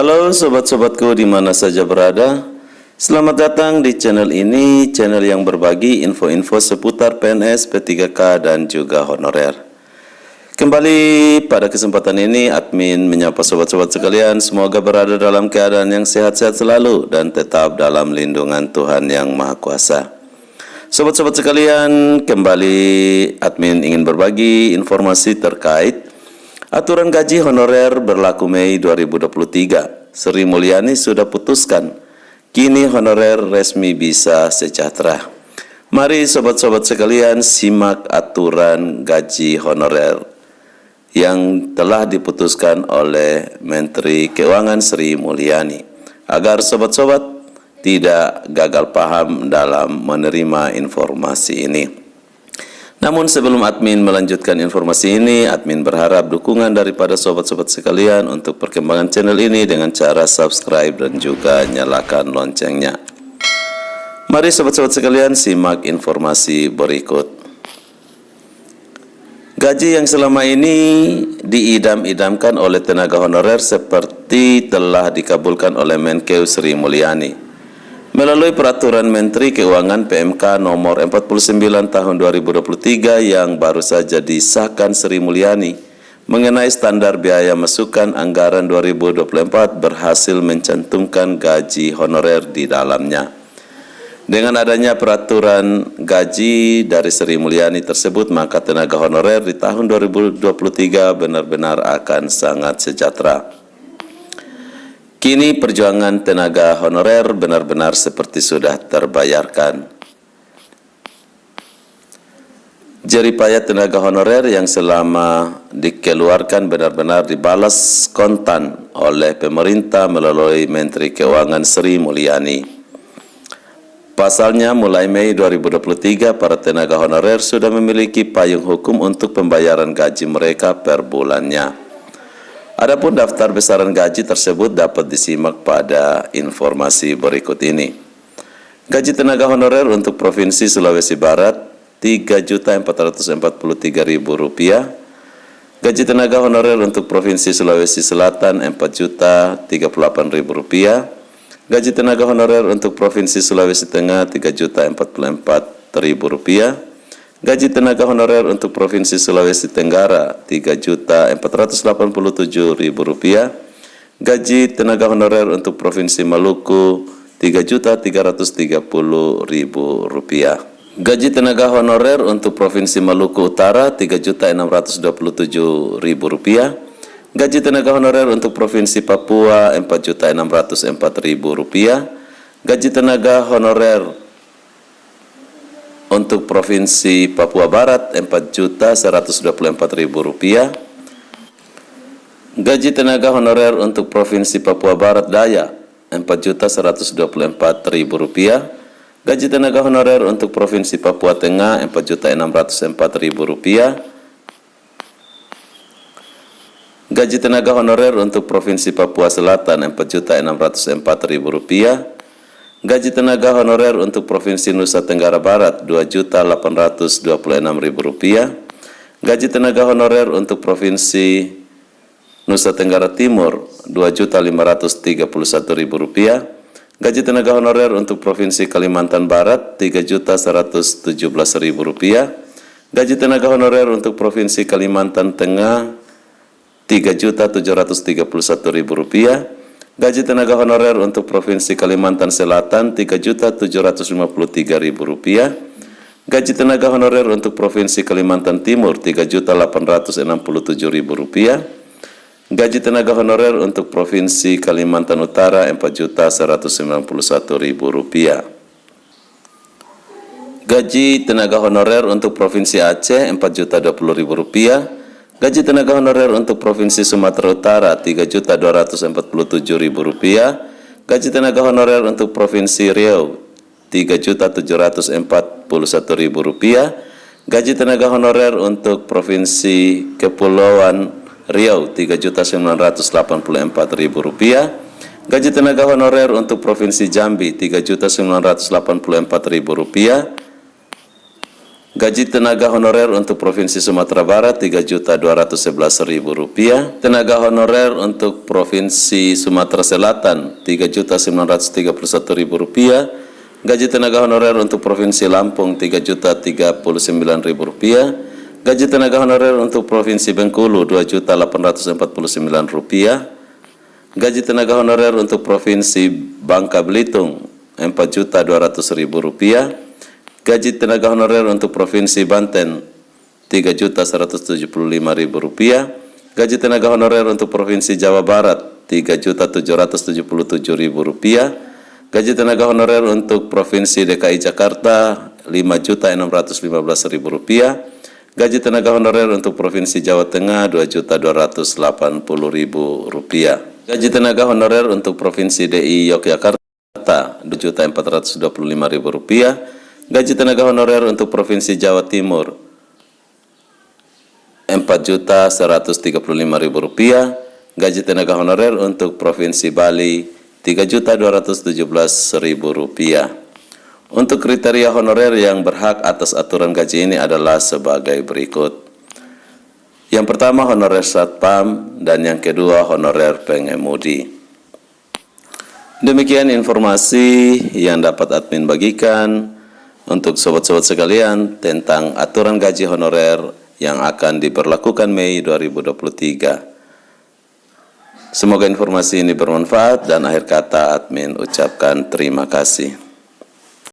Halo sobat-sobatku di mana saja berada. Selamat datang di channel ini, channel yang berbagi info-info seputar PNS, P3K dan juga honorer. Kembali pada kesempatan ini, admin menyapa sobat-sobat sekalian, semoga berada dalam keadaan yang sehat-sehat selalu dan tetap dalam lindungan Tuhan Yang Maha Kuasa. Sobat-sobat sekalian, kembali admin ingin berbagi informasi terkait aturan gaji honorer berlaku Mei 2023. Sri Mulyani sudah putuskan, kini honorer resmi bisa sejahtera. Mari sobat-sobat sekalian simak aturan gaji honorer yang telah diputuskan oleh Menteri Keuangan Sri Mulyani, agar sobat-sobat tidak gagal paham dalam menerima informasi ini. Namun sebelum admin melanjutkan informasi ini, admin berharap dukungan daripada sobat-sobat sekalian untuk perkembangan channel ini dengan cara subscribe dan juga nyalakan loncengnya. Mari sobat-sobat sekalian simak informasi berikut. Gaji yang selama ini diidam-idamkan oleh tenaga honorer seperti telah dikabulkan oleh Menkeu Sri Mulyani. Melalui peraturan Menteri Keuangan PMK nomor 49 tahun 2023 yang baru saja disahkan Sri Mulyani mengenai standar biaya masukan anggaran 2024 berhasil mencantumkan gaji honorer di dalamnya. Dengan adanya peraturan gaji dari Sri Mulyani tersebut, maka tenaga honorer di tahun 2023 benar-benar akan sangat sejahtera. Kini perjuangan tenaga honorer benar-benar seperti sudah terbayarkan. Jeripaya tenaga honorer yang selama dikeluarkan benar-benar dibalas kontan oleh pemerintah melalui Menteri Keuangan Sri Mulyani. Pasalnya, mulai Mei 2023, para tenaga honorer sudah memiliki payung hukum untuk pembayaran gaji mereka per bulannya. Adapun daftar besaran gaji tersebut dapat disimak pada informasi berikut ini. Gaji tenaga honorer untuk Provinsi Sulawesi Barat Rp3.443.000. Gaji tenaga honorer untuk Provinsi Sulawesi Selatan Rp4.038.000. Gaji tenaga honorer untuk Provinsi Sulawesi Tengah Rp3.044.000. Gaji tenaga honorer untuk Provinsi Sulawesi Tenggara Rp3.487.000. Gaji tenaga honorer untuk Provinsi Maluku Rp3.330.000. Gaji tenaga honorer untuk Provinsi Maluku Utara Rp3.627.000. Gaji tenaga honorer untuk Provinsi Papua Rp4.604.000. Gaji tenaga honorer untuk Provinsi Papua Barat Rp4.124.000. Gaji tenaga honorer untuk Provinsi Papua Barat Daya Rp4.124.000. Gaji tenaga honorer untuk Provinsi Papua Tengah Rp4.604.000. Gaji tenaga honorer untuk Provinsi Papua Selatan Rp4.604.000. Gaji tenaga honorer untuk Provinsi Nusa Tenggara Barat Rp2.826.000. Gaji tenaga honorer untuk Provinsi Nusa Tenggara Timur Rp2.531.000. Gaji tenaga honorer untuk Provinsi Kalimantan Barat Rp3.117.000. Gaji tenaga honorer untuk Provinsi Kalimantan Tengah Rp3.731.000. Gaji tenaga honorer untuk Provinsi Kalimantan Selatan Rp3.753.000. Gaji tenaga honorer untuk Provinsi Kalimantan Timur Rp3.867.000. Gaji tenaga honorer untuk Provinsi Kalimantan Utara Rp4.191.000. Gaji tenaga honorer untuk Provinsi Aceh Rp4.020.000. Gaji tenaga honorer untuk Provinsi Sumatera Utara Rp3.247.000. Gaji tenaga honorer untuk Provinsi Riau Rp3.741.000. Gaji tenaga honorer untuk Provinsi Kepulauan Riau Rp3.984.000. Gaji tenaga honorer untuk Provinsi Jambi Rp3.984.000. Gaji tenaga honorer untuk Provinsi Sumatera Barat Rp3.211.000. Tenaga honorer untuk Provinsi Sumatera Selatan Rp3.931.000. Gaji tenaga honorer untuk Provinsi Lampung Rp3.039.000. Gaji tenaga honorer untuk Provinsi Bengkulu Rp2.849.000. Gaji tenaga honorer untuk Provinsi Bangka Belitung Rp4.200.000. Gaji tenaga honorer untuk Provinsi Banten Rp3.175.000. Gaji tenaga honorer untuk Provinsi Jawa Barat Rp3.777.000. Gaji tenaga honorer untuk Provinsi DKI Jakarta Rp5.615.000. Gaji tenaga honorer untuk Provinsi Jawa Tengah Rp2.280.000. Gaji tenaga honorer untuk Provinsi DI Yogyakarta Rp2.425.000. Gaji tenaga honorer untuk Provinsi Jawa Timur Rp4.135.000. Gaji tenaga honorer untuk Provinsi Bali Rp3.217.000. Untuk kriteria honorer yang berhak atas aturan gaji ini adalah sebagai berikut. Yang pertama honorer satpam dan yang kedua honorer pengemudi. Demikian informasi yang dapat admin bagikan untuk sobat-sobat sekalian tentang aturan gaji honorer yang akan diberlakukan Mei 2023. Semoga informasi ini bermanfaat dan akhir kata admin ucapkan terima kasih.